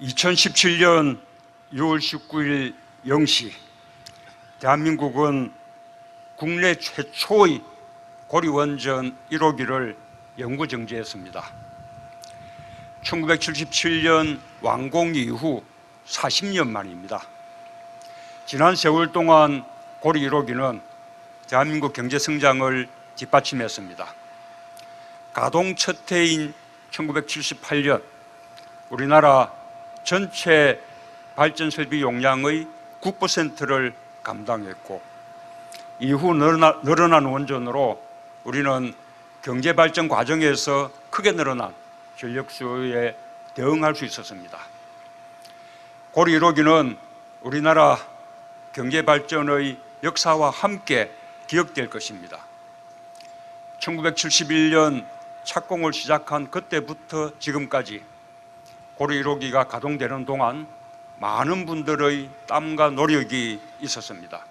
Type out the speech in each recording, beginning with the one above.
2017년 6월 19일 0시 대한민국은 국내 최초의 고리원전 1호기를 영구정지했습니다. 1977년 완공 이후 40년 만입니다. 지난 세월 동안 고리 1호기는 대한민국 경제 성장을 뒷받침했습니다. 가동 첫 해인 1978년 우리나라 전체 발전 설비 용량의 9%를 감당했고, 이후 늘어난 원전으로 우리는 경제 발전 과정에서 크게 늘어난 전력 수요에 대응할 수 있었습니다. 고리 1호기는 우리나라 경제 발전의 역사와 함께 기억될 것입니다. 1971년 착공을 시작한 그때부터 지금까지 고리 1호기가 가동되는 동안 많은 분들의 땀과 노력이 있었습니다.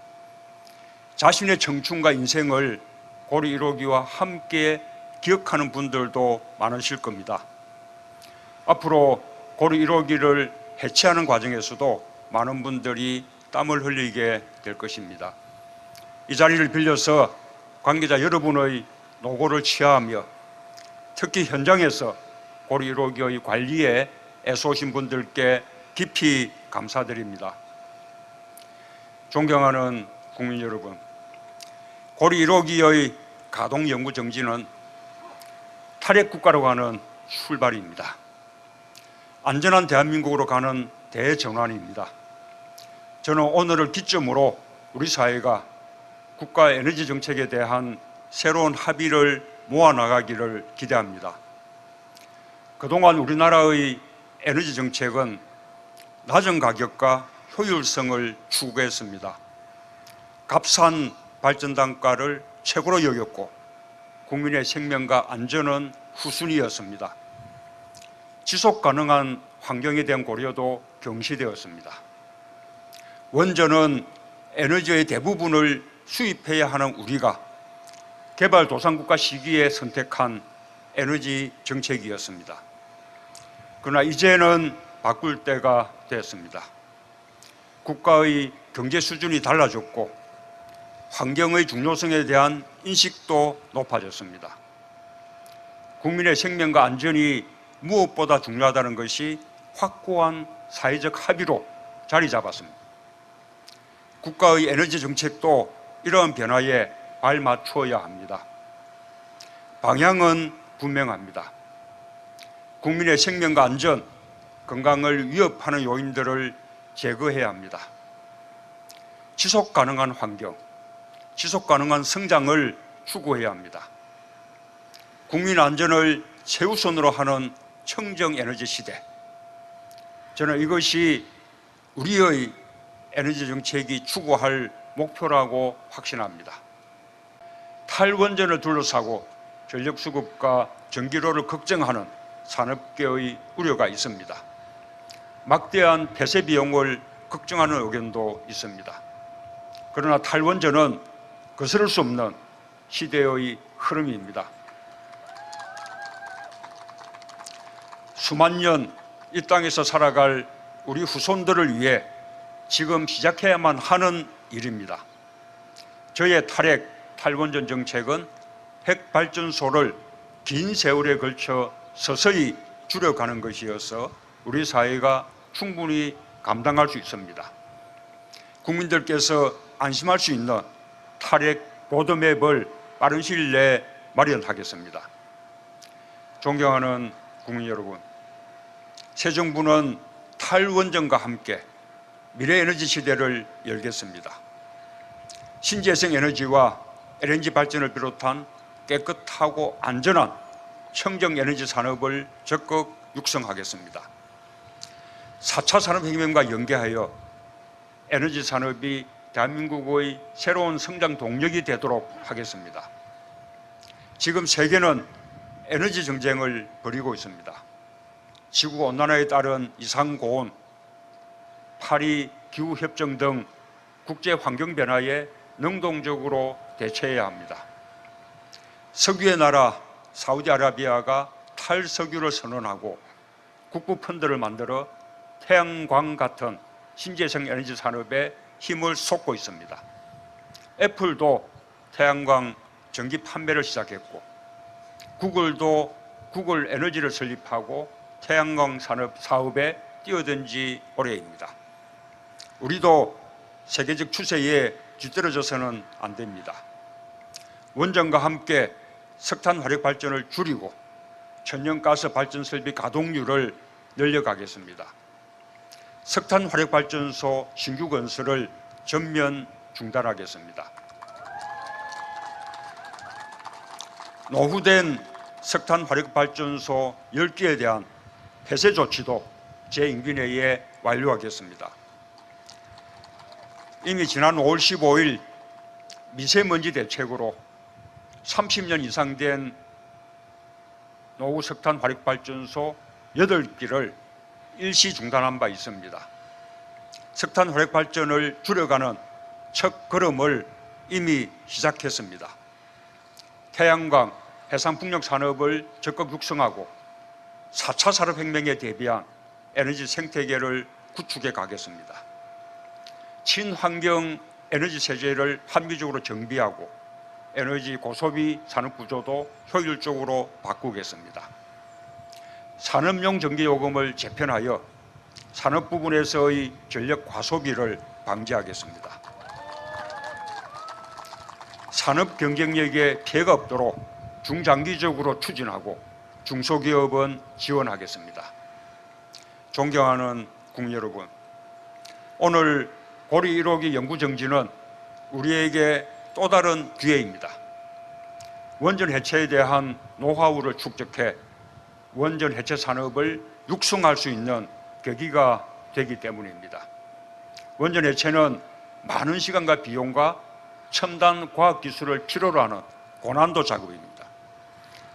자신의 청춘과 인생을 고리 1호기와 함께 기억하는 분들도 많으실 겁니다. 앞으로 고리 1호기를 해체하는 과정에서도 많은 분들이 땀을 흘리게 될 것입니다. 이 자리를 빌려서 관계자 여러분의 노고를 취하하며 특히 현장에서 고리 1호기의 관리에 애써오신 분들께 깊이 감사드립니다. 존경하는 국민 여러분, 고리 1호기의 가동 영구 정지는 탈핵 국가로 가는 출발입니다. 안전한 대한민국으로 가는 대전환입니다. 저는 오늘을 기점으로 우리 사회가 국가 에너지 정책에 대한 새로운 합의를 모아나가기를 기대합니다. 그동안 우리나라의 에너지 정책은 낮은 가격과 효율성을 추구했습니다. 값싼 발전 단가를 최고로 여겼고 국민의 생명과 안전은 후순위였습니다. 지속 가능한 환경에 대한 고려도 경시되었습니다. 원전은 에너지의 대부분을 수입해야 하는 우리가 개발도상국가 시기에 선택한 에너지 정책이었습니다. 그러나 이제는 바꿀 때가 됐습니다. 국가의 경제 수준이 달라졌고 환경의 중요성에 대한 인식도 높아졌습니다. 국민의 생명과 안전이 무엇보다 중요하다는 것이 확고한 사회적 합의로 자리 잡았습니다. 국가의 에너지 정책도 이러한 변화에 발맞추어야 합니다. 방향은 분명합니다. 국민의 생명과 안전, 건강을 위협하는 요인들을 제거해야 합니다. 지속 가능한 환경, 지속 가능한 성장을 추구해야 합니다. 국민 안전을 최우선으로 하는 청정 에너지 시대. 저는 이것이 우리의 에너지 정책이 추구할 목표라고 확신합니다. 탈원전을 둘러싸고 전력 수급과 전기료를 걱정하는 산업계의 우려가 있습니다. 막대한 폐쇄 비용을 걱정하는 의견도 있습니다. 그러나 탈원전은 거스를 수 없는 시대의 흐름입니다. 수만 년 이 땅에서 살아갈 우리 후손들을 위해 지금 시작해야만 하는 일입니다. 저의 탈원전 정책은 핵발전소를 긴 세월에 걸쳐 서서히 줄여가는 것이어서 우리 사회가 충분히 감당할 수 있습니다. 국민들께서 안심할 수 있는 탈핵 로드맵을 빠른 시일 내에 마련하겠습니다. 존경하는 국민 여러분, 새 정부는 탈원전과 함께 미래에너지 시대를 열겠습니다. 신재생 에너지와 LNG 발전을 비롯한 깨끗하고 안전한 청정에너지 산업을 적극 육성하겠습니다. 4차 산업혁명과 연계하여 에너지 산업이 대한민국의 새로운 성장 동력이 되도록 하겠습니다. 지금 세계는 에너지 전쟁을 벌이고 있습니다. 지구온난화에 따른 이상고온, 파리 기후협정 등 국제환경변화에 능동적으로 대처해야 합니다. 석유의 나라 사우디아라비아가 탈석유를 선언하고 국부 펀드를 만들어 태양광 같은 신재생 에너지 산업에 힘을 쏟고 있습니다. 애플도 태양광 전기 판매를 시작했고, 구글도 구글 에너지를 설립하고 태양광 산업 사업에 뛰어든 지 오래입니다. 우리도 세계적 추세에 뒤떨어져서는 안 됩니다. 원전과 함께 석탄 화력 발전을 줄이고 천연가스 발전 설비 가동률을 늘려가겠습니다. 석탄 화력 발전소 신규 건설을 전면 중단하겠습니다. 노후된 석탄 화력 발전소 10개에 대한 폐쇄 조치도 제 임기 내에 완료하겠습니다. 이미 지난 5월 15일 미세먼지 대책으로 30년 이상 된 노후 석탄 화력 발전소 8기를 일시 중단한 바 있습니다. 석탄 화력 발전을 줄여가는 첫 걸음을 이미 시작했습니다. 태양광, 해상풍력 산업을 적극 육성하고 4차 산업혁명에 대비한 에너지 생태계를 구축해 가겠습니다. 친환경 에너지 체제를 합리적으로 정비하고 에너지 고소비 산업 구조도 효율적으로 바꾸겠습니다. 산업용 전기요금을 재편하여 산업 부분에서의 전력 과소비를 방지하겠습니다. 산업 경쟁력에 피해가 없도록 중장기적으로 추진하고 중소기업은 지원하겠습니다. 존경하는 국민 여러분, 오늘 고리 1호기 연구정지는 우리에게 또 다른 기회입니다. 원전 해체에 대한 노하우를 축적해 원전 해체 산업을 육성할 수 있는 계기가 되기 때문입니다. 원전 해체는 많은 시간과 비용과 첨단 과학기술을 필요로 하는 고난도 작업입니다.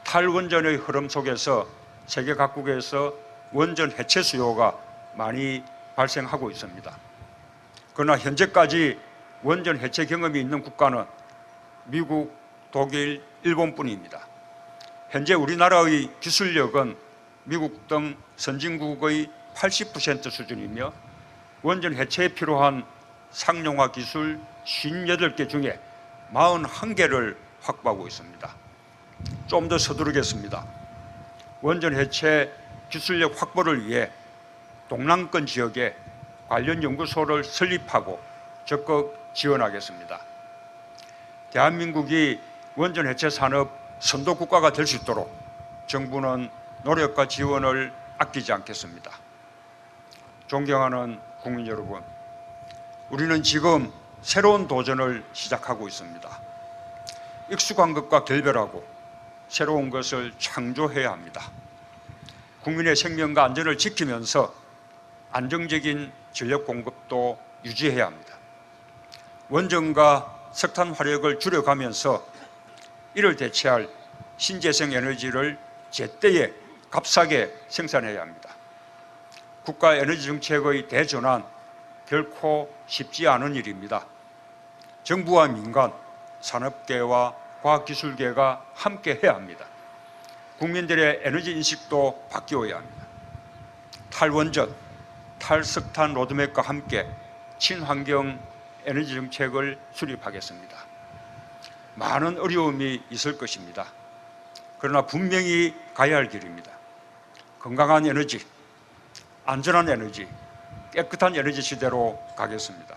탈원전의 흐름 속에서 세계 각국에서 원전 해체 수요가 많이 발생하고 있습니다. 그러나 현재까지 원전 해체 경험이 있는 국가는 미국, 독일, 일본뿐입니다. 현재 우리나라의 기술력은 미국 등 선진국의 80% 수준이며 원전 해체에 필요한 상용화 기술 58개 중에 41개를 확보하고 있습니다. 좀 더 서두르겠습니다. 원전 해체 기술력 확보를 위해 동남권 지역에 관련 연구소를 설립하고 적극 지원하겠습니다. 대한민국이 원전 해체 산업 선도 국가가 될 수 있도록 정부는 노력과 지원을 아끼지 않겠습니다. 존경하는 국민 여러분, 우리는 지금 새로운 도전을 시작하고 있습니다. 익숙한 것과 결별하고 새로운 것을 창조해야 합니다. 국민의 생명과 안전을 지키면서 안정적인 전력 공급도 유지해야 합니다. 원전과 석탄 화력을 줄여가면서 이를 대체할 신재생 에너지를 제때에 값싸게 생산해야 합니다. 국가 에너지 정책의 대전환 결코 쉽지 않은 일입니다. 정부와 민간, 산업계와 과학기술계가 함께 해야 합니다. 국민들의 에너지 인식도 바뀌어야 합니다. 탈원전, 탈석탄 로드맵과 함께 친환경 에너지 정책을 수립하겠습니다. 많은 어려움이 있을 것입니다. 그러나 분명히 가야 할 길입니다. 건강한 에너지, 안전한 에너지, 깨끗한 에너지 시대로 가겠습니다.